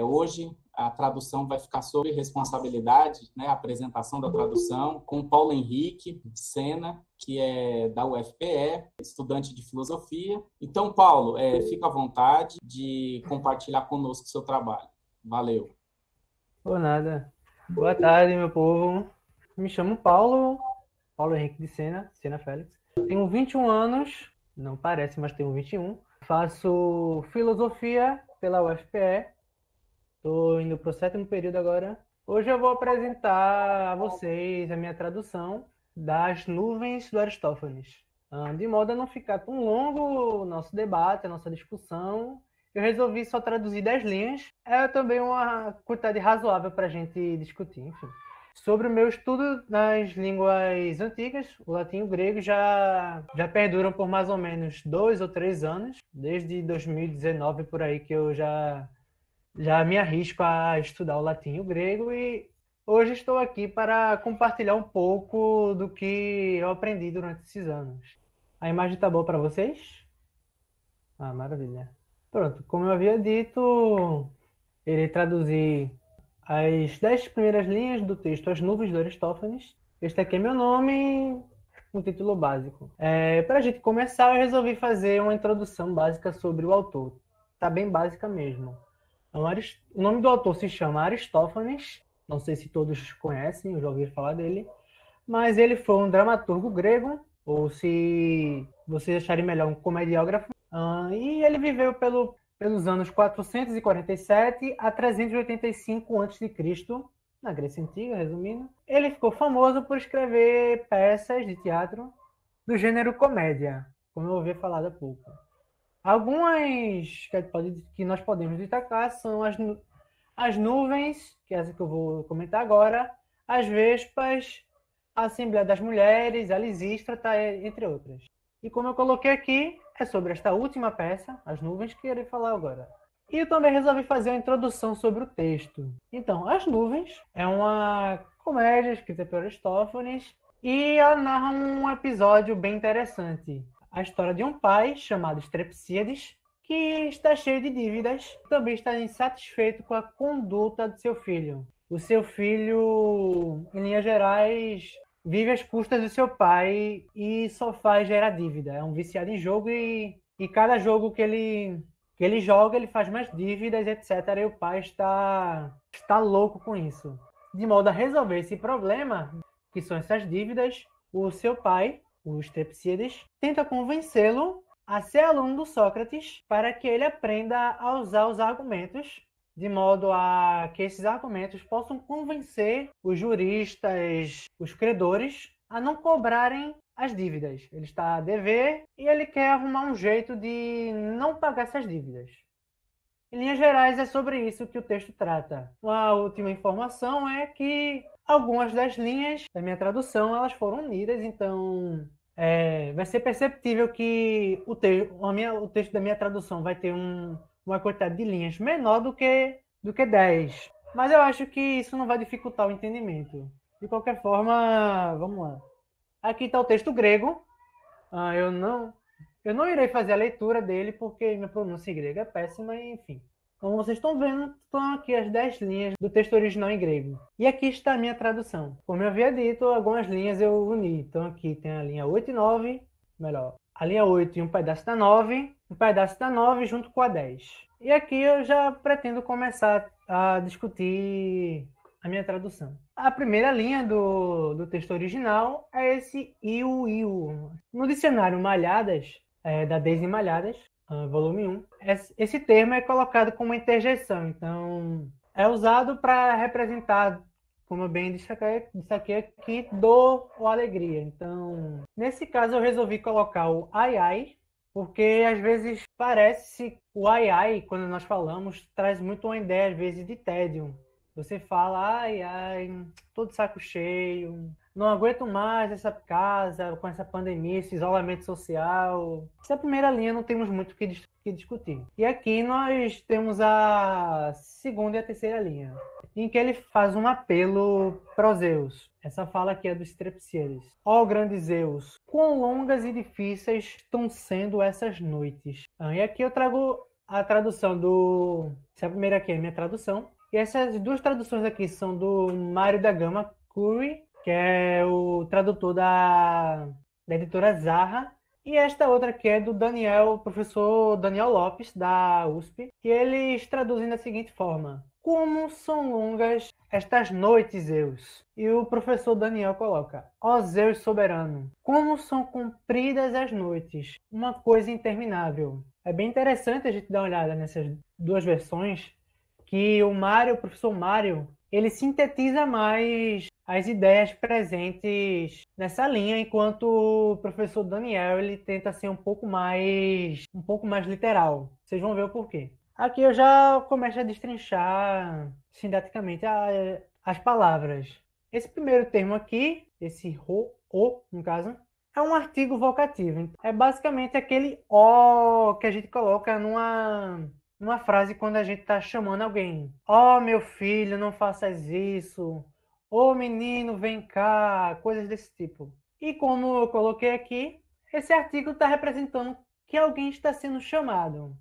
Hoje a tradução vai ficar sob responsabilidade, né, a apresentação da tradução, com o Paulo Henrique Sena, que é da UFPE, estudante de filosofia. Então, Paulo, fica à vontade de compartilhar conosco o seu trabalho. Valeu. Por nada. Boa tarde, meu povo. Me chamo Paulo Henrique de Sena Félix. Tenho 21 anos, não parece, mas tenho 21. Faço filosofia pela UFPE. Estou indo para o 7º período agora. Hoje eu vou apresentar a vocês a minha tradução das Nuvens do Aristófanes. De modo a não ficar tão longo o nosso debate, a nossa discussão, eu resolvi só traduzir 10 linhas. É também uma quantidade razoável para a gente discutir, enfim. Sobre o meu estudo nas línguas antigas, o latim e o grego já perduram por mais ou menos 2 ou 3 anos, desde 2019 por aí que eu já me arrisco a estudar o latim e o grego, e hoje estou aqui para compartilhar um pouco do que eu aprendi durante esses anos. A imagem está boa para vocês? Ah, maravilha. Pronto, como eu havia dito, irei traduzir as 10 primeiras linhas do texto As Nuvens do Aristófanes. Este aqui é meu nome, um título básico. Para a gente começar, eu resolvi fazer uma introdução básica sobre o autor. Está bem básica mesmo. O nome do autor se chama Aristófanes, não sei se todos conhecem, eu já ouvi falar dele, mas ele foi um dramaturgo grego, ou se vocês acharem melhor, um comediógrafo, e ele viveu pelos anos 447 a 385 a.C., na Grécia Antiga, resumindo. Ele ficou famoso por escrever peças de teatro do gênero comédia, como eu ouvi falar há pouco. Algumas que nós podemos destacar são as nuvens, que é essa que eu vou comentar agora, as vespas, a Assembleia das Mulheres, a Lisístrata, entre outras. E como eu coloquei aqui, é sobre esta última peça, as nuvens, que eu irei falar agora. E eu também resolvi fazer uma introdução sobre o texto. Então, As Nuvens é uma comédia escrita por Aristófanes e ela narra um episódio bem interessante. A história de um pai chamado Strepsíades, que está cheio de dívidas, também está insatisfeito com a conduta de seu filho. O seu filho, em linhas gerais, vive às custas do seu pai e só faz gerar dívida. É um viciado em jogo e cada jogo que ele joga, ele faz mais dívidas, etc. E o pai está louco com isso. De modo a resolver esse problema, que são essas dívidas, o seu pai, o Strepsíades, tenta convencê-lo a ser aluno do Sócrates para que ele aprenda a usar os argumentos, de modo a que esses argumentos possam convencer os juristas, os credores, a não cobrarem as dívidas. Ele está a dever e ele quer arrumar um jeito de não pagar essas dívidas. Em linhas gerais, é sobre isso que o texto trata. Uma última informação é que algumas das linhas da minha tradução elas foram unidas, então vai ser perceptível que o texto da minha tradução vai ter uma quantidade de linhas menor do que 10. Mas eu acho que isso não vai dificultar o entendimento. De qualquer forma, vamos lá. Aqui está o texto grego. Eu não irei fazer a leitura dele porque minha pronúncia em grego é péssima, enfim. Como vocês estão vendo, estão aqui as 10 linhas do texto original em grego. E aqui está a minha tradução. Como eu havia dito, algumas linhas eu uni. Então aqui tem a linha 8 e 9, melhor, a linha 8 e um pedaço da 9 junto com a 10. E aqui eu já pretendo começar a discutir a minha tradução. A primeira linha do texto original é esse iu. No dicionário Malhadas, da Daisy Malhadas, volume 1, esse termo é colocado como interjeição. Então, é usado para representar, como eu bem destaquei aqui, dor ou alegria. Então, nesse caso, eu resolvi colocar o ai, porque às vezes parece o ai, quando nós falamos, traz muito uma ideia, às vezes, de tédio. Você fala, ai, tô de saco cheio, não aguento mais essa casa, com essa pandemia, esse isolamento social. Essa é a primeira linha, não temos muito o que discutir. E aqui nós temos a segunda e a terceira linha, em que ele faz um apelo para os Zeus. Essa fala aqui é do Strepsíades. Ó grande Zeus, quão longas e difíceis estão sendo essas noites. E aqui eu trago a tradução do... Essa primeira aqui é a minha tradução. E essas duas traduções aqui são do Mário da Gama Curry, que é o tradutor da editora Zarra. E esta outra aqui é do Daniel, professor Daniel Lopes, da USP, que eles traduzem da seguinte forma: como são longas estas noites, Zeus. E o professor Daniel coloca: ó Zeus soberano, como são compridas as noites, uma coisa interminável. É bem interessante a gente dar uma olhada nessas duas versões, que o professor Mário, ele sintetiza mais as ideias presentes nessa linha, enquanto o professor Daniel, ele tenta ser um pouco mais literal. Vocês vão ver o porquê. Aqui eu já começo a destrinchar sintaticamente as palavras. Esse primeiro termo aqui, esse o, no caso, é um artigo vocativo. É basicamente aquele o que a gente coloca numa frase quando a gente está chamando alguém. Ó, meu filho, não faças isso. Ô, menino, vem cá. Coisas desse tipo. E como eu coloquei aqui, esse artigo está representando que alguém está sendo chamado,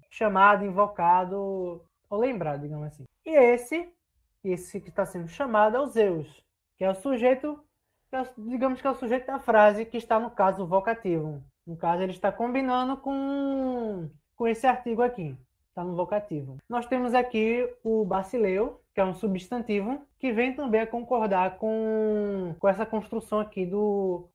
invocado ou lembrado, digamos assim. E esse que está sendo chamado é o Zeus, que é o sujeito, digamos que é o sujeito da frase que está no caso vocativo. No caso, ele está combinando com esse artigo aqui, está no vocativo. Nós temos aqui o basileus, que é um substantivo, que vem também a concordar com essa construção aqui do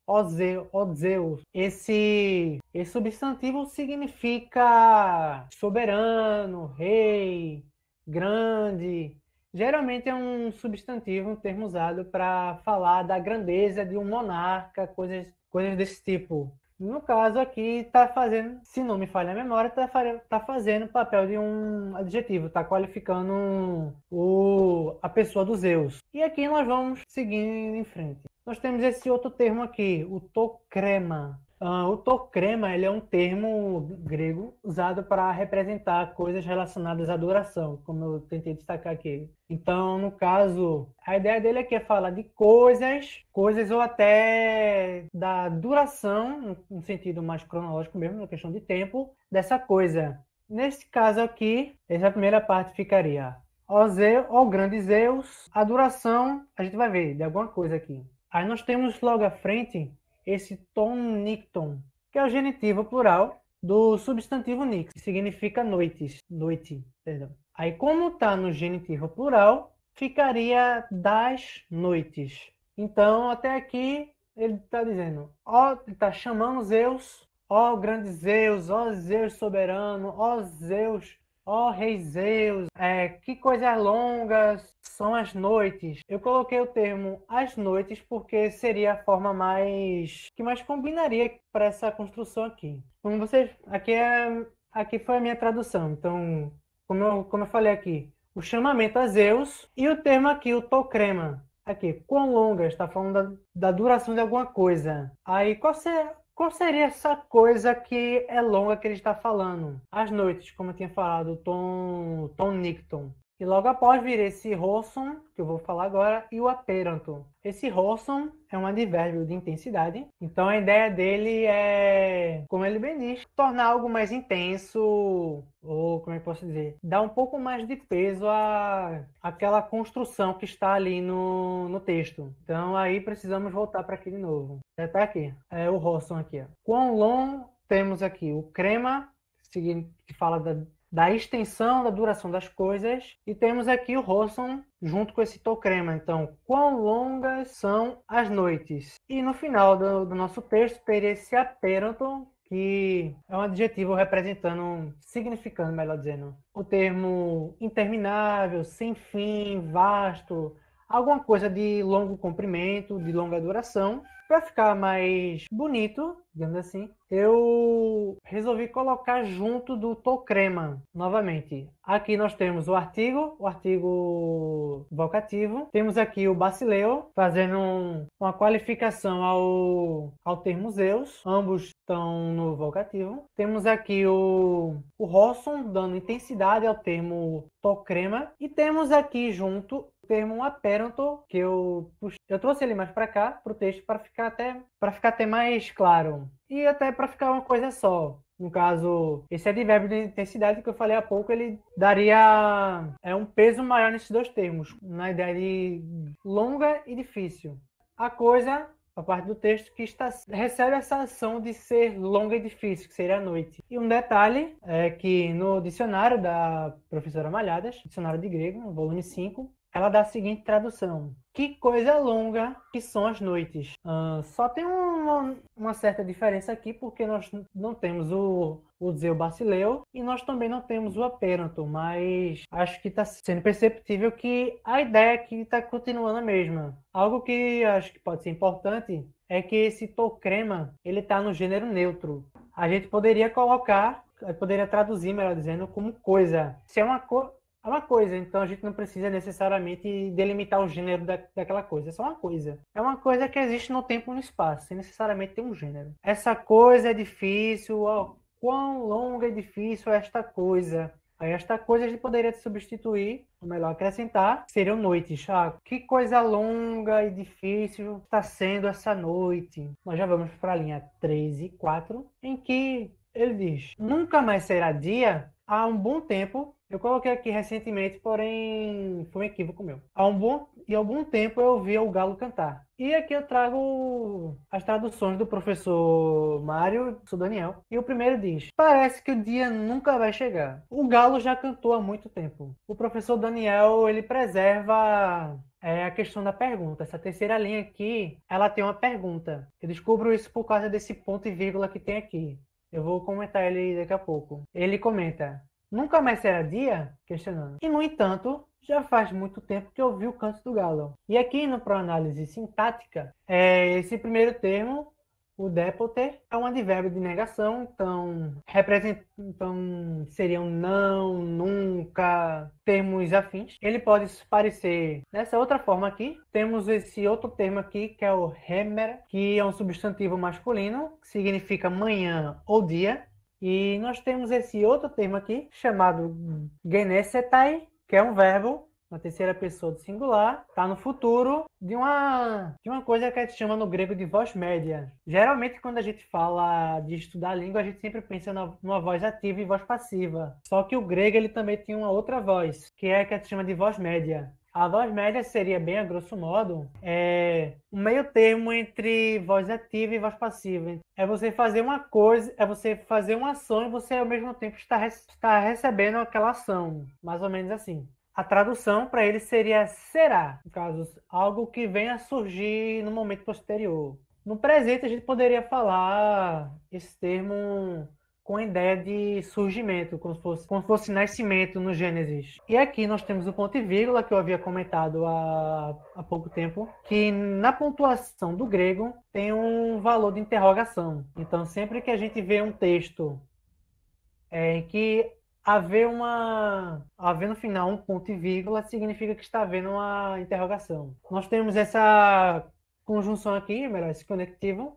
Zeus. Esse substantivo significa soberano, rei, grande. Geralmente é um substantivo, um termo usado para falar da grandeza de um monarca, coisas desse tipo. No caso aqui, está fazendo, se não me falha a memória, está fazendo o papel de um adjetivo, está qualificando a pessoa do Zeus. E aqui nós vamos seguindo em frente. Nós temos esse outro termo aqui, o tokrema. O tokrema, ele é um termo grego usado para representar coisas relacionadas à adoração, como eu tentei destacar aqui. Então, no caso, a ideia dele aqui é falar de coisas ou até da duração, no sentido mais cronológico mesmo, na questão de tempo, dessa coisa. Nesse caso aqui, essa primeira parte ficaria: ó grande Zeus, a duração, a gente vai ver de alguma coisa aqui. Aí nós temos logo à frente esse ton nicton, que é o genitivo plural do substantivo nix, que significa noites, noite, perdão. Aí, como está no genitivo plural, ficaria das noites. Então, até aqui, ele está dizendo, ele está chamando Zeus, ó grande Zeus, ó Zeus soberano, ó Zeus, ó rei Zeus, que coisas longas são as noites. Eu coloquei o termo as noites porque seria a forma que mais combinaria para essa construção aqui. Como vocês, aqui foi a minha tradução. Então, como eu falei aqui, o chamamento a Zeus e o termo aqui, o tokrema. Aqui, quão longas, está falando da duração de alguma coisa. Aí, qual seria essa coisa que é longa que ele está falando? As noites, como eu tinha falado, o tom nicton. E logo após vir esse rosson, que eu vou falar agora, e o aperanto. Esse rosson é um advérbio de intensidade. Então a ideia dele é, como ele bem diz, tornar algo mais intenso, ou como é que eu posso dizer, dar um pouco mais de peso àquela construção que está ali no texto. Então aí precisamos voltar para aqui de novo. Já está aqui, é o rosson aqui. Ó. Quão long temos aqui o crema, que fala da extensão da duração das coisas, e temos aqui o rosson junto com esse tokrema. Então, quão longas são as noites? E no final do nosso texto teria esse aperanto, que é um adjetivo significando, melhor dizendo, o termo interminável, sem fim, vasto, alguma coisa de longo comprimento, de longa duração. Para ficar mais bonito, digamos assim, eu resolvi colocar junto do tokrema, novamente. Aqui nós temos o artigo vocativo. Temos aqui o basileu, fazendo uma qualificação ao termo Zeus. Ambos estão no vocativo. Temos aqui o rosson, dando intensidade ao termo tokrema. E temos aqui junto o termo aperanto, que eu trouxe ele mais para cá, para o texto, para ficar ficar até mais claro. E até para ficar uma coisa só. No caso, esse advérbio de intensidade que eu falei há pouco, ele daria um peso maior nesses dois termos, na ideia de longa e difícil. A coisa, a parte do texto, que recebe essa ação de ser longa e difícil, que seria a noite. E um detalhe é que no dicionário da professora Malhadas, dicionário de grego, no volume 5, ela dá a seguinte tradução: que coisa longa que são as noites. Só tem uma certa diferença aqui, porque nós não temos o Zeu Basileu e nós também não temos o Apêranto, mas acho que está sendo perceptível que a ideia aqui está continuando a mesma. Algo que acho que pode ser importante é que esse tocrema, ele está no gênero neutro. A gente poderia traduzir, melhor dizendo, como coisa. Se é uma coisa, então a gente não precisa necessariamente delimitar o gênero daquela coisa. É só uma coisa. É uma coisa que existe no tempo e no espaço, sem necessariamente ter um gênero. Essa coisa é difícil, ó, quão longa e difícil é esta coisa. Aí esta coisa a gente poderia substituir, ou melhor, acrescentar, seriam noites. Que coisa longa e difícil está sendo essa noite. Nós já vamos para a linha 3 e 4, em que ele diz: nunca mais será dia há um bom tempo. Eu coloquei aqui recentemente, porém foi um equívoco meu. Há algum tempo eu ouvia o galo cantar. E aqui eu trago as traduções do professor Mário e do professor Daniel. E o primeiro diz: parece que o dia nunca vai chegar. O galo já cantou há muito tempo. O professor Daniel, ele preserva a questão da pergunta. Essa terceira linha aqui, ela tem uma pergunta. Eu descubro isso por causa desse ponto e vírgula que tem aqui. Eu vou comentar ele daqui a pouco. Ele comenta: nunca mais será dia? Questionando. E, no entanto, já faz muito tempo que eu ouvi o canto do galo. E aqui no proanálise sintática, esse primeiro termo, o dépoter, é um advérbio de negação, então seriam não, nunca, termos afins. Ele pode parecer dessa outra forma aqui. Temos esse outro termo aqui, que é o hemera, que é um substantivo masculino, que significa manhã ou dia. E nós temos esse outro termo aqui, chamado genesetai, que é um verbo na terceira pessoa do singular, está no futuro de uma coisa que a gente chama no grego de voz média. Geralmente, quando a gente fala de estudar a língua, a gente sempre pensa numa voz ativa e voz passiva. Só que o grego ele também tem uma outra voz, que é a que a gente chama de voz média. A voz média seria, bem a grosso modo, um meio termo entre voz ativa e voz passiva. É você fazer uma coisa, é você fazer uma ação e você ao mesmo tempo está recebendo aquela ação. Mais ou menos assim. A tradução para ele seria será, no caso, algo que venha a surgir no momento posterior. No presente, a gente poderia falar esse termo com a ideia de surgimento, como se fosse nascimento no Gênesis. E aqui nós temos o ponto e vírgula, que eu havia comentado há pouco tempo, que na pontuação do grego tem um valor de interrogação. Então, sempre que a gente vê um texto em que haver no final um ponto e vírgula, significa que está havendo uma interrogação. Nós temos essa conjunção aqui, melhor, esse conectivo,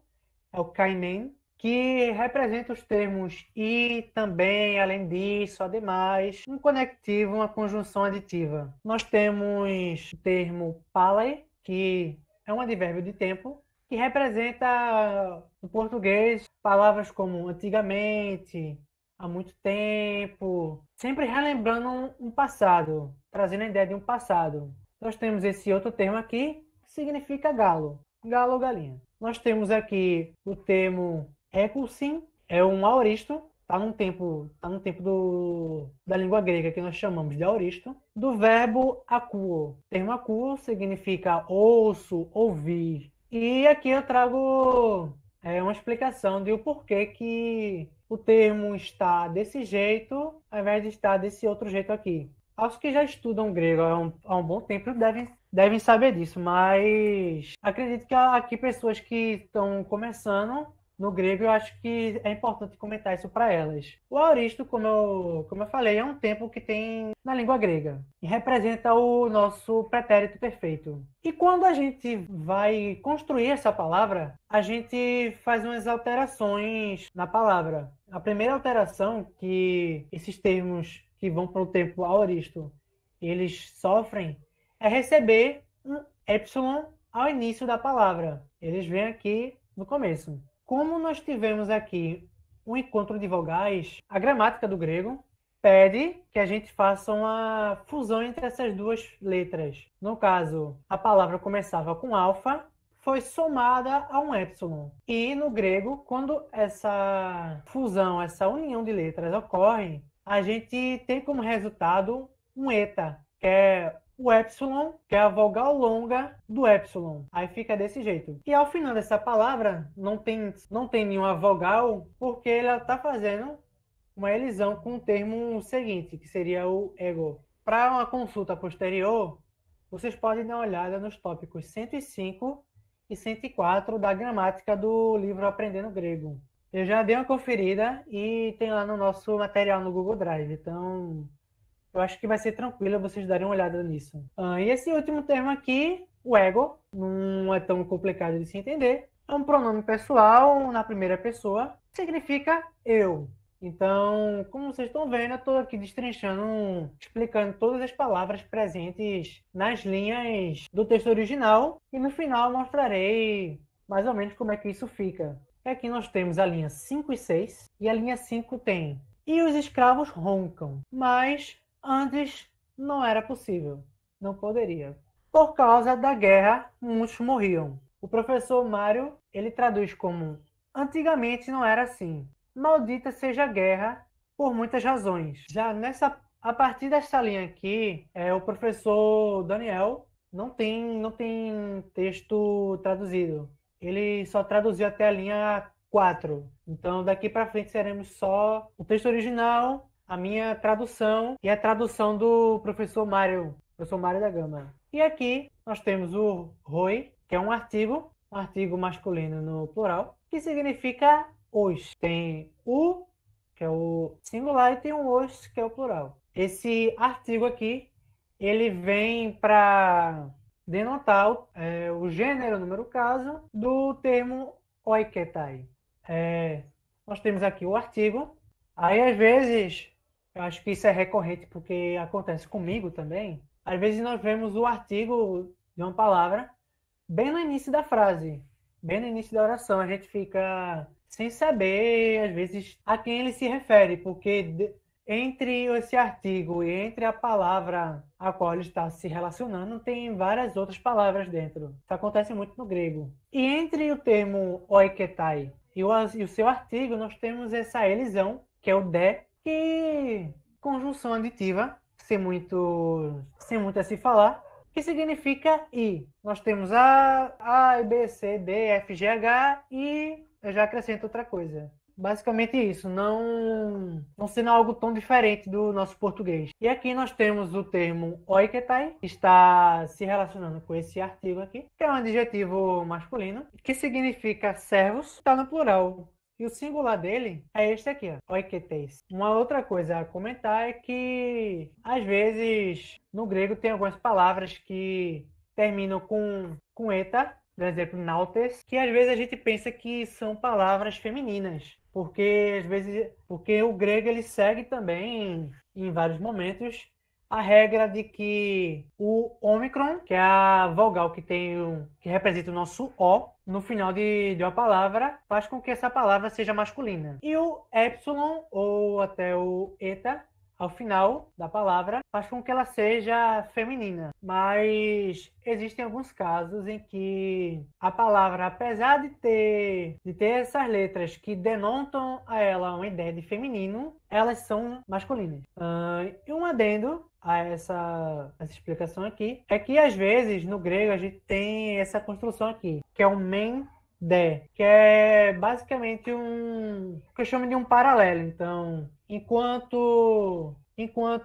é o kaimen, que representa os termos e também, além disso, ademais, um conectivo, uma conjunção aditiva. Nós temos o termo palai, que é um advérbio de tempo, que representa, no português, palavras como antigamente, há muito tempo, sempre relembrando um passado, trazendo a ideia de um passado. Nós temos esse outro termo aqui, que significa galo, galo ou galinha. Nós temos aqui o termo ekusin, é um aoristo, está no tempo da língua grega que nós chamamos de aoristo, do verbo akuo. O termo akuo significa ouço, ouvir. E aqui eu trago uma explicação de o porquê que o termo está desse jeito, ao invés de estar desse outro jeito aqui. Aos que já estudam grego há um bom tempo devem saber disso, mas acredito que há aqui pessoas que estão começando no grego, eu acho que é importante comentar isso para elas. O aoristo, como eu falei, é um tempo que tem na língua grega e representa o nosso pretérito perfeito. E quando a gente vai construir essa palavra, a gente faz umas alterações na palavra. A primeira alteração que esses termos que vão para o tempo aoristo, eles sofrem, é receber um epsilon ao início da palavra. Eles vêm aqui no começo. Como nós tivemos aqui um encontro de vogais, a gramática do grego pede que a gente faça uma fusão entre essas duas letras. No caso, a palavra começava com alfa, foi somada a um épsilon. E no grego, quando essa fusão, essa união de letras ocorre, a gente tem como resultado um eta, que é o épsilon, que é a vogal longa do épsilon. Aí fica desse jeito. E ao final dessa palavra, não tem nenhuma vogal, porque ela está fazendo uma elisão com o termo seguinte, que seria o ego. Para uma consulta posterior, vocês podem dar uma olhada nos tópicos 105 e 104 da gramática do livro Aprendendo Grego. Eu já dei uma conferida e tem lá no nosso material no Google Drive, então eu acho que vai ser tranquilo vocês darem uma olhada nisso. E esse último termo aqui, o ego, não é tão complicado de se entender. É um pronome pessoal na primeira pessoa, significa eu. Então, como vocês estão vendo, eu estou aqui destrinchando, explicando todas as palavras presentes nas linhas do texto original e no final mostrarei mais ou menos como é que isso fica. Aqui nós temos a linha 5 e 6 e a linha 5 tem "e os escravos roncam", mas antes não era possível, não poderia. Por causa da guerra, muitos morriam. O professor Mário, ele traduz como "antigamente não era assim. Maldita seja a guerra por muitas razões". Já a partir dessa linha aqui, o professor Daniel não tem texto traduzido. Ele só traduziu até a linha 4. Então, daqui para frente, seremos só o texto original, a minha tradução e a tradução do professor Mário da Gama. E aqui nós temos o roi, que é um artigo masculino no plural, que significa os. Tem o, que é o singular, e tem o os, que é o plural. Esse artigo aqui, ele vem para denotar o gênero, no meu caso, do termo oiketai. Nós temos aqui o artigo. Aí, às vezes, eu acho que isso é recorrente porque acontece comigo também. Às vezes nós vemos o artigo de uma palavra bem no início da frase, bem no início da oração. A gente fica sem saber, às vezes, a quem ele se refere, porque entre esse artigo e entre a palavra a qual ele está se relacionando, tem várias outras palavras dentro. Isso acontece muito no grego. E entre o termo oiketai e o seu artigo, nós temos essa elisão, que é o de, que conjunção aditiva, sem muito a se falar, que significa i. Nós temos A, B, C, D, F, G, H e eu já acrescento outra coisa. Basicamente isso, não sendo algo tão diferente do nosso português. E aqui nós temos o termo oiketai, que está se relacionando com esse artigo aqui, que é um adjetivo masculino, que significa servos, está no plural. E o singular dele é este aqui, ó, oiketes. Uma outra coisa a comentar é que, às vezes, no grego tem algumas palavras que terminam com eta, por exemplo, nautes, que às vezes a gente pensa que são palavras femininas, porque o grego ele segue também, em vários momentos, a regra de que o ômicron, que é a vogal que representa o nosso O, no final de uma palavra, faz com que essa palavra seja masculina. E o epsilon, ou até o eta, ao final da palavra, faz com que ela seja feminina. Mas existem alguns casos em que a palavra, apesar de ter essas letras que denotam a ela uma ideia de feminino, elas são masculinas. E um adendo a essa explicação aqui é que, às vezes, no grego, a gente tem essa construção aqui, que é o men de, que é basicamente o que eu chamo de um paralelo. Então, enquanto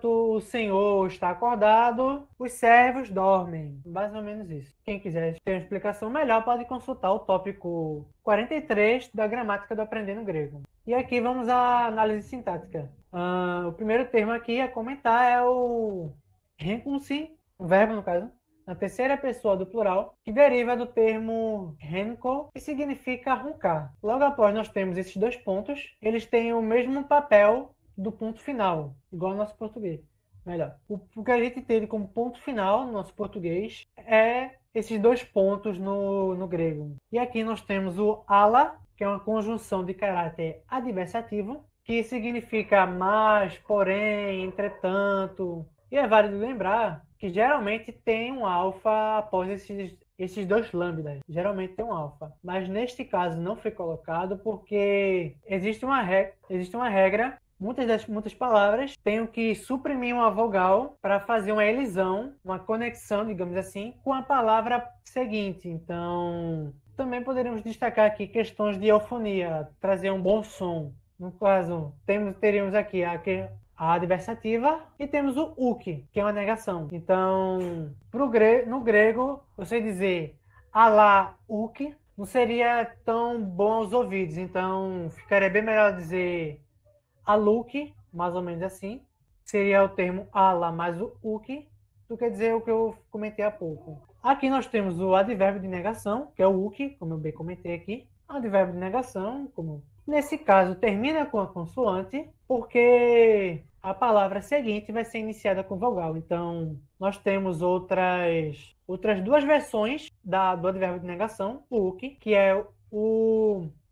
o senhor está acordado, os servos dormem. Mais ou menos isso. Quem quiser ter uma explicação melhor pode consultar o tópico 43 da gramática do Aprendendo Grego. E aqui vamos à análise sintática. O primeiro termo aqui a comentar é o renkunsi, o verbo no caso, na terceira pessoa do plural, que deriva do termo renko, que significa roncar. Logo após nós temos esses dois pontos, eles têm o mesmo papel do ponto final, igual ao nosso português. Melhor. O que a gente entende como ponto final no nosso português é esses dois pontos no grego. E aqui nós temos o ala, que é uma conjunção de caráter adversativo, que significa mas, porém, entretanto. E é válido lembrar que geralmente tem um alfa após esses dois lambdas. Geralmente tem um alfa. Mas neste caso não foi colocado porque existe uma regra. Muitas palavras têm que suprimir uma vogal para fazer uma elisão, uma conexão, digamos assim, com a palavra seguinte. Então, também poderíamos destacar aqui questões de eufonia, trazer um bom som. No caso, teríamos aqui a adversativa e temos o uk, que é uma negação. Então, no grego, você dizer alá uk não seria tão bom aos ouvidos. Então, ficaria bem melhor dizer aluk, mais ou menos assim. Seria o termo ala mais o uk, do que dizer o que eu comentei há pouco. Aqui nós temos o advérbio de negação, que é o uk, como eu bem comentei aqui. Advérbio de negação, como nesse caso termina com a consoante, porque a palavra seguinte vai ser iniciada com vogal. Então, nós temos outras duas versões do advérbio de negação, o uk, que é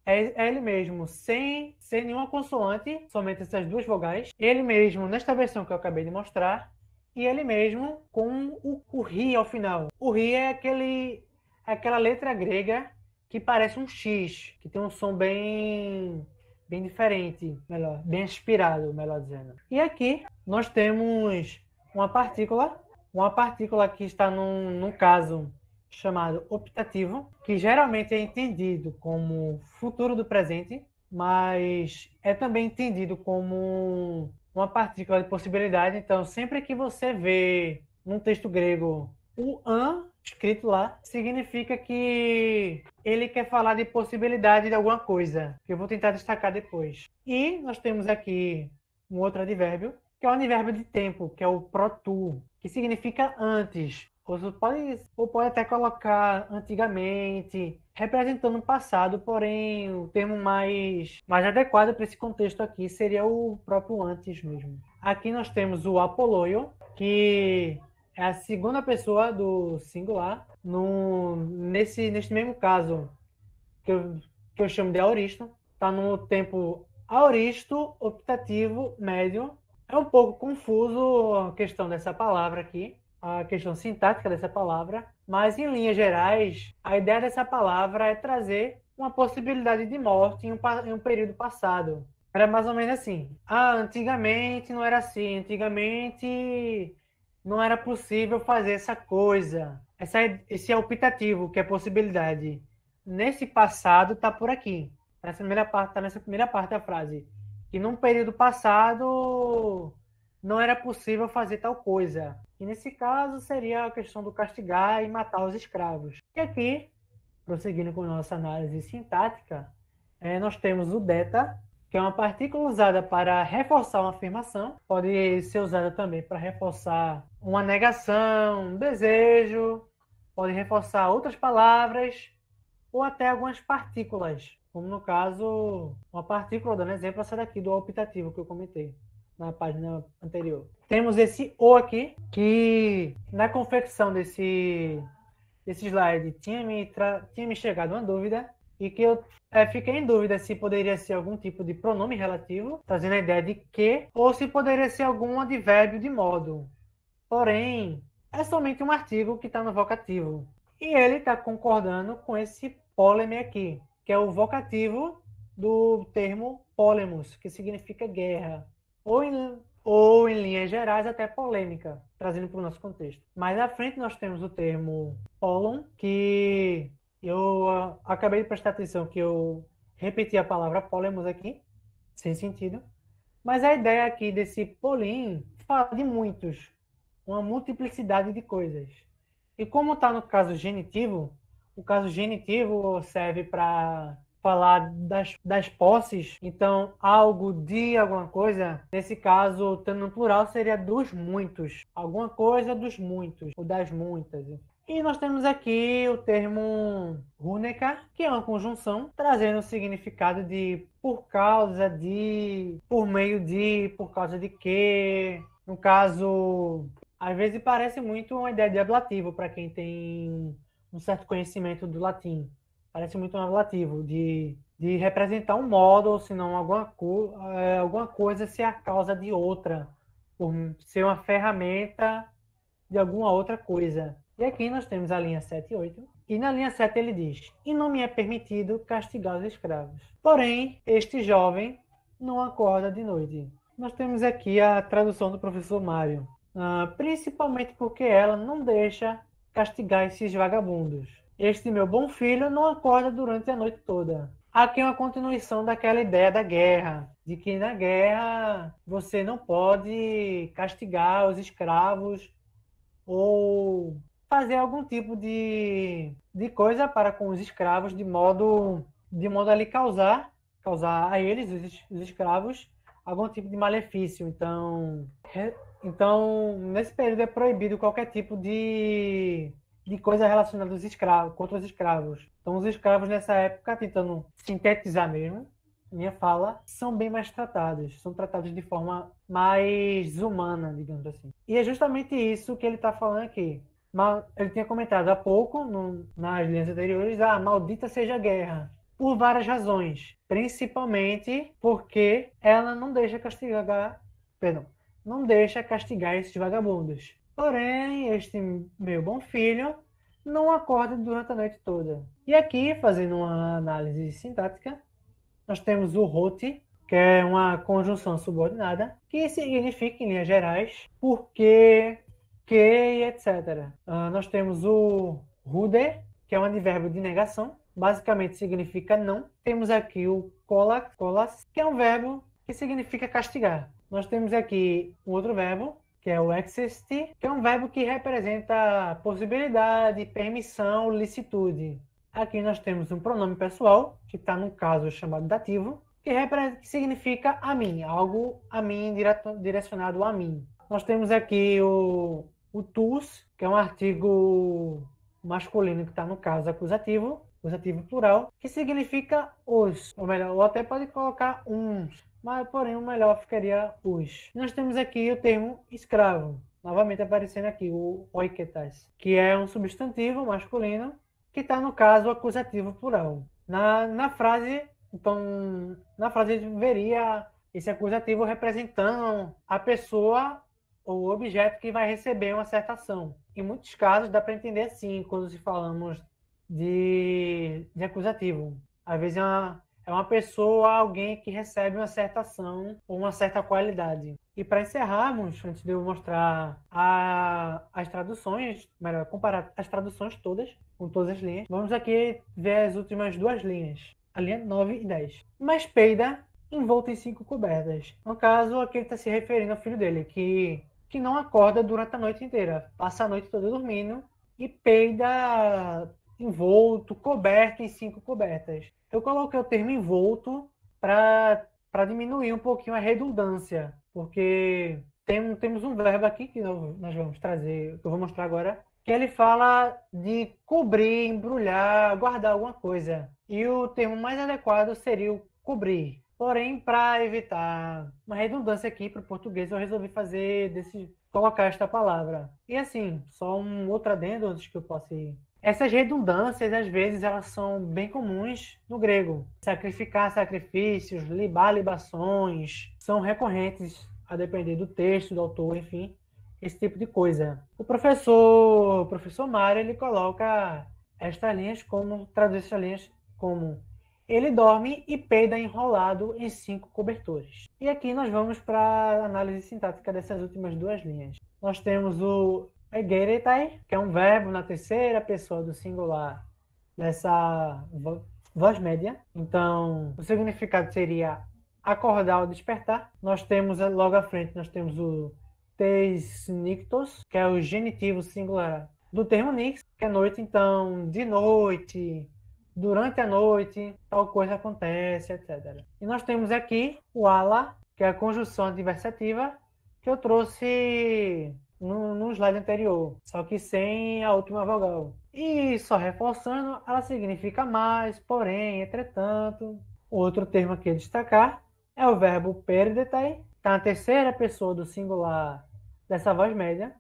ele mesmo, sem nenhuma consoante, somente essas duas vogais. Ele mesmo, nesta versão que eu acabei de mostrar, e ele mesmo com o ri ao final. O ri é aquela letra grega que parece um X, que tem um som bem diferente, bem aspirado, melhor dizendo. E aqui nós temos uma partícula que está num caso chamado optativo, que geralmente é entendido como futuro do presente, mas é também entendido como uma partícula de possibilidade. Então, sempre que você vê num texto grego o an escrito lá, significa que ele quer falar de possibilidade de alguma coisa, que eu vou tentar destacar depois. E nós temos aqui um outro advérbio, que é o advérbio de tempo, que é o protu, que significa antes. Ou pode até colocar antigamente, representando o passado, porém o termo mais adequado para esse contexto aqui seria o próprio antes mesmo. Aqui nós temos o apoloio, que é a segunda pessoa do singular, neste mesmo caso que eu chamo de aoristo, está no tempo aoristo, optativo, médio. É um pouco confuso a questão dessa palavra aqui, a questão sintática dessa palavra, mas em linhas gerais, a ideia dessa palavra é trazer uma possibilidade de morte em um período passado. Era mais ou menos assim: antigamente não era assim, antigamente não era possível fazer essa coisa. Esse é optativo, que é possibilidade. Nesse passado está por aqui. Está nessa primeira parte da frase. Que num período passado não era possível fazer tal coisa. E nesse caso seria a questão do castigar e matar os escravos. E aqui, prosseguindo com nossa análise sintática, nós temos o deta, que é uma partícula usada para reforçar uma afirmação. Pode ser usada também para reforçar uma negação, um desejo. Pode reforçar outras palavras ou até algumas partículas. Como no caso, uma partícula, dando exemplo, essa daqui do optativo que eu comentei na página anterior. Temos esse O aqui, que na confecção desse slide tinha me chegado uma dúvida, e que eu fiquei em dúvida se poderia ser algum tipo de pronome relativo, trazendo a ideia de que, ou se poderia ser algum advérbio de modo. Porém, é somente um artigo que está no vocativo. E ele está concordando com esse poleme aqui, que é o vocativo do termo polemos, que significa guerra. Ou em linhas gerais, até polêmica, trazendo para o nosso contexto. Mais à frente nós temos o termo polon, que eu acabei de prestar atenção que eu repeti a palavra polemos aqui, sem sentido. Mas a ideia aqui desse polim fala de muitos, uma multiplicidade de coisas. E como está no caso genitivo, o caso genitivo serve para falar das posses, então algo de alguma coisa, nesse caso, estando no plural, seria dos muitos. Alguma coisa dos muitos, ou das muitas. E nós temos aqui o termo rúnica, que é uma conjunção, trazendo o significado de por causa de, por meio de, por causa de que. No caso, às vezes parece muito uma ideia de ablativo para quem tem um certo conhecimento do latim. Parece muito um ablativo, de representar um modo, ou se não alguma coisa ser a causa de outra, por ser uma ferramenta de alguma outra coisa. E aqui nós temos a linha 7 e 8. E na linha 7 ele diz: e não me é permitido castigar os escravos. Porém, este jovem não acorda de noite. Nós temos aqui a tradução do professor Mário. Principalmente porque ela não deixa castigar esses vagabundos. Este meu bom filho não acorda durante a noite toda. Aqui é uma continuação daquela ideia da guerra, de que na guerra você não pode castigar os escravos ou fazer algum tipo de coisa para com os escravos de modo a lhe causar a eles, os escravos, algum tipo de malefício. Então, nesse período é proibido qualquer tipo de coisa relacionada aos escravos, contra os escravos. Então, os escravos nessa época, tentando sintetizar mesmo, minha fala, são bem mais tratados. São tratados de forma mais humana, digamos assim. E é justamente isso que ele está falando aqui. Ele tinha comentado há pouco, nas linhas anteriores, maldita seja a guerra. Por várias razões. Principalmente porque ela não deixa castigar esses vagabundos. Porém, este meu bom filho não acorda durante a noite toda. E aqui, fazendo uma análise sintática, nós temos o rote, que é uma conjunção subordinada, que significa, em linhas gerais, porque, que e etc. Nós temos o ruder, que é um advérbio de negação, basicamente significa não. Temos aqui o colas, que é um verbo que significa castigar. Nós temos aqui um outro verbo, que é o exist, que é um verbo que representa possibilidade, permissão, licitude. Aqui nós temos um pronome pessoal, que está no caso chamado dativo, que significa a mim, algo a mim, direcionado a mim. Nós temos aqui o tus, que é um artigo masculino que está no caso acusativo plural, que significa os, ou melhor, ou até pode colocar uns, mas porém o melhor ficaria os. Nós temos aqui o termo escravo, novamente aparecendo aqui o oiketas, que é um substantivo masculino que está no caso acusativo plural. Na frase, então, na frase a gente veria esse acusativo representando a pessoa ou o objeto que vai receber uma certa ação. Em muitos casos dá para entender assim, quando se falamos de acusativo. Às vezes é uma pessoa, alguém que recebe uma certa ação ou uma certa qualidade. E para encerrarmos, antes de eu mostrar as traduções, melhor, comparar as traduções todas, com todas as linhas, vamos aqui ver as últimas duas linhas, a linha 9 e 10. Mas peida envolto em 5 cobertas. No caso, aqui ele está se referindo ao filho dele, que não acorda durante a noite inteira, passa a noite toda dormindo e peida envolto, coberto em 5 cobertas. Eu coloquei o termo envolto para diminuir um pouquinho a redundância, porque temos um verbo aqui que nós vamos trazer, que eu vou mostrar agora, que ele fala de cobrir, embrulhar, guardar alguma coisa. E o termo mais adequado seria o cobrir. Porém, para evitar uma redundância aqui para o português, eu resolvi colocar esta palavra. E assim, só um outro adendo antes que eu possa ir. Essas redundâncias, às vezes, elas são bem comuns no grego. Sacrificar sacrifícios, libar libações, são recorrentes a depender do texto, do autor, enfim, esse tipo de coisa. O professor Mário, ele coloca traduz estas linhas como ele dorme e peida enrolado em 5 cobertores. E aqui nós vamos para a análise sintática dessas últimas duas linhas. Nós temos o egeretai, que é um verbo na terceira pessoa do singular dessa voz média. Então, o significado seria acordar ou despertar. Nós temos, logo à frente, nós temos o teis nictos, que é o genitivo singular do termo nix, que é noite. Então, de noite, durante a noite, tal coisa acontece, etc. E nós temos aqui o ala, que é a conjunção adversativa, que eu trouxe no slide anterior, só que sem a última vogal. E só reforçando, ela significa mais, porém, entretanto. Outro termo aqui a destacar é o verbo perdetai, está na terceira pessoa do singular dessa voz média,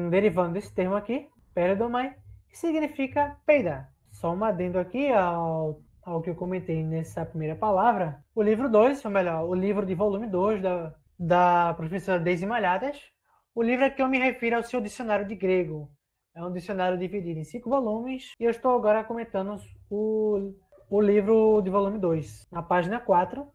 derivando desse termo aqui, perdomai, que significa peidar. Só um adendo aqui ao que eu comentei nessa primeira palavra. O livro 2, ou melhor, o livro de volume 2 da professora Deise Malhadas. O livro a que eu me refiro é o seu dicionário de grego. É um dicionário dividido em 5 volumes e eu estou agora comentando o livro de volume 2. Na página 4,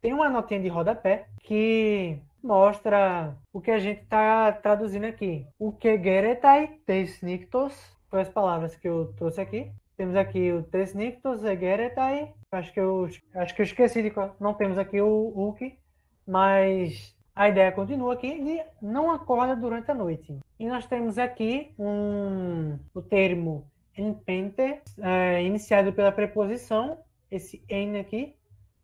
tem uma notinha de rodapé que mostra o que a gente está traduzindo aqui. O que geretai tes nictos, foi as palavras que eu trouxe aqui. Temos aqui o tes nictos e geretai. Acho que eu esqueci de... Não temos aqui o que, mas a ideia continua aqui de não acorda durante a noite. E nós temos aqui o termo empente, iniciado pela preposição, esse en aqui,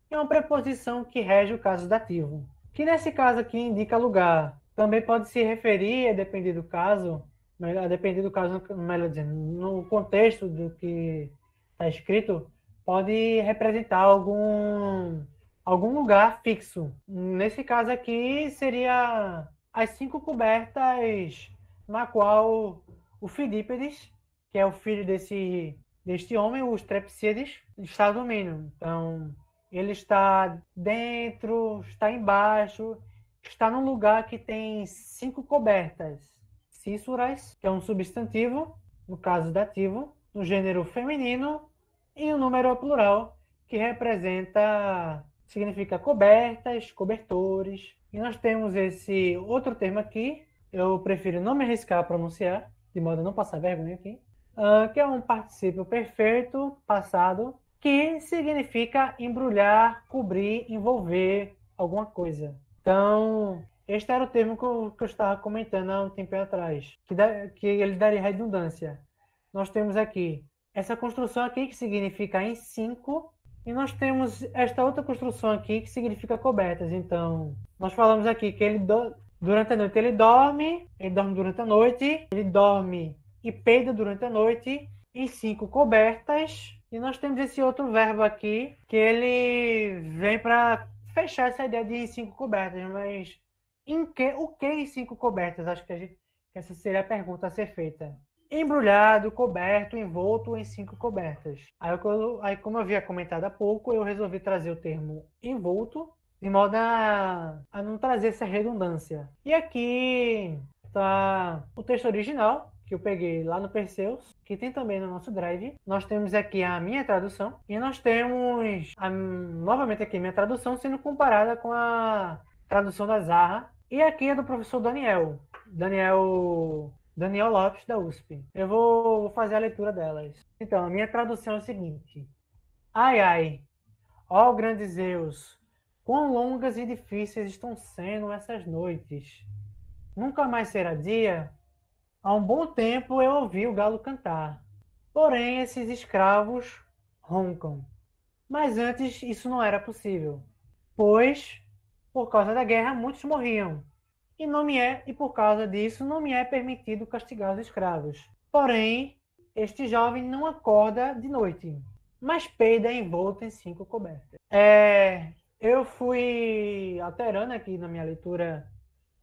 é uma preposição que rege o caso dativo, que nesse caso aqui indica lugar. Também pode se referir, a depender do caso, melhor dizendo, no contexto do que está escrito, pode representar algum lugar fixo. Nesse caso aqui, seria as 5 cobertas na qual o Fidípedes, que é o filho deste homem, o Strepsíades, está dormindo. Então, ele está dentro, está embaixo, está num lugar que tem 5 cobertas. Císuras, que é um substantivo, no caso dativo, no gênero feminino, e o número plural, que significa cobertas, cobertores. E nós temos esse outro termo aqui, eu prefiro não me arriscar a pronunciar, de modo a não passar vergonha aqui, que é um particípio perfeito passado, que significa embrulhar, cobrir, envolver alguma coisa. Então, este era o termo que eu estava comentando há um tempo atrás, que ele daria redundância. Nós temos aqui essa construção aqui, que significa em 5, e nós temos esta outra construção aqui, que significa cobertas. Então, nós falamos aqui que durante a noite ele dorme durante a noite, ele dorme e peida durante a noite, em 5 cobertas. E nós temos esse outro verbo aqui, que ele vem para fechar essa ideia de 5 cobertas. Mas o que em 5 cobertas? Acho que essa seria a pergunta a ser feita. Embrulhado, coberto, envolto em 5 cobertas. Aí, como eu havia comentado há pouco, eu resolvi trazer o termo envolto, de modo a não trazer essa redundância. E aqui está o texto original, que eu peguei lá no Perseus, que tem também no nosso Drive. Nós temos aqui a minha tradução, e nós temos, novamente aqui, minha tradução sendo comparada com a tradução da Zaha, e aqui é do professor Daniel Lopes, da USP. Eu vou fazer a leitura delas. Então, a minha tradução é o seguinte. Ai, ai, ó grandes Zeus, quão longas e difíceis estão sendo essas noites. Nunca mais será dia? Há um bom tempo eu ouvi o galo cantar. Porém, esses escravos roncam. Mas antes isso não era possível, pois, por causa da guerra, muitos morriam. E por causa disso, não me é permitido castigar os escravos. Porém, este jovem não acorda de noite, mas peida envolto em 5 cobertas. Eu fui alterando aqui na minha leitura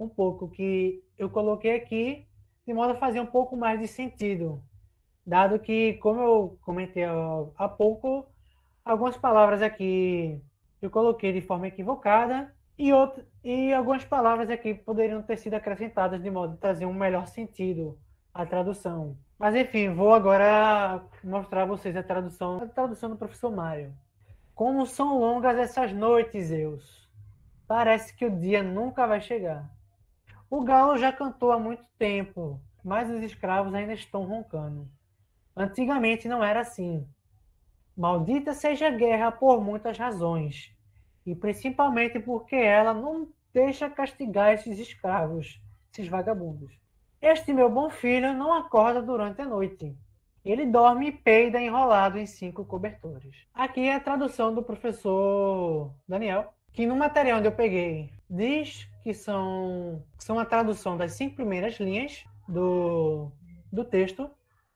um pouco, que eu coloquei aqui de modo a fazer um pouco mais de sentido, dado que, como eu comentei há pouco, algumas palavras aqui eu coloquei de forma equivocada, e algumas palavras aqui poderiam ter sido acrescentadas de modo a trazer um melhor sentido à tradução. Mas enfim, vou agora mostrar a vocês a tradução do professor Mário. Como são longas essas noites, Zeus. Parece que o dia nunca vai chegar. O galo já cantou há muito tempo, mas os escravos ainda estão roncando. Antigamente não era assim. Maldita seja a guerra por muitas razões, e principalmente porque ela não deixa castigar esses escravos, esses vagabundos. Este meu bom filho não acorda durante a noite. Ele dorme e peida enrolado em 5 cobertores. Aqui é a tradução do professor Daniel, que no material onde eu peguei diz que são a tradução das 5 primeiras linhas do texto.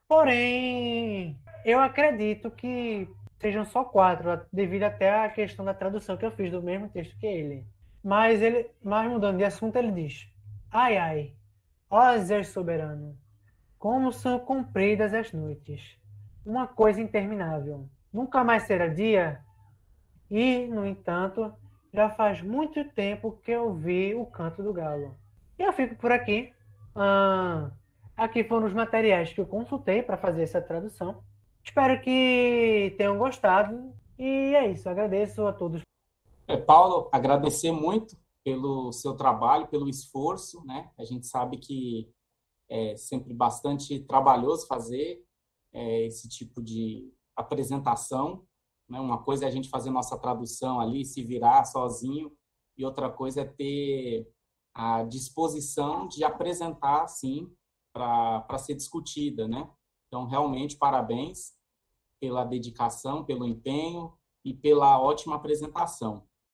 Porém, eu acredito que sejam só 4, devido até à questão da tradução que eu fiz do mesmo texto que ele. Mas mudando de assunto, ele diz: ai, ai, ó Zeus soberano, Como são compridas as noites. Uma coisa interminável. Nunca mais será dia. E, no entanto, já faz muito tempo que eu vi o canto do galo. E eu fico por aqui. Aqui foram os materiais que eu consultei para fazer essa tradução. Espero que tenham gostado. E é isso. Agradeço a todos. Paulo, agradecer muito pelo seu trabalho, pelo esforço, né? A gente sabe que é sempre bastante trabalhoso fazer esse tipo de apresentação, né? Uma coisa é a gente fazer nossa tradução ali, se virar sozinho, e outra coisa é ter a disposição de apresentar, assim, para ser discutida, né? Então, realmente, parabéns pela dedicação, pelo empenho e pela ótima apresentação.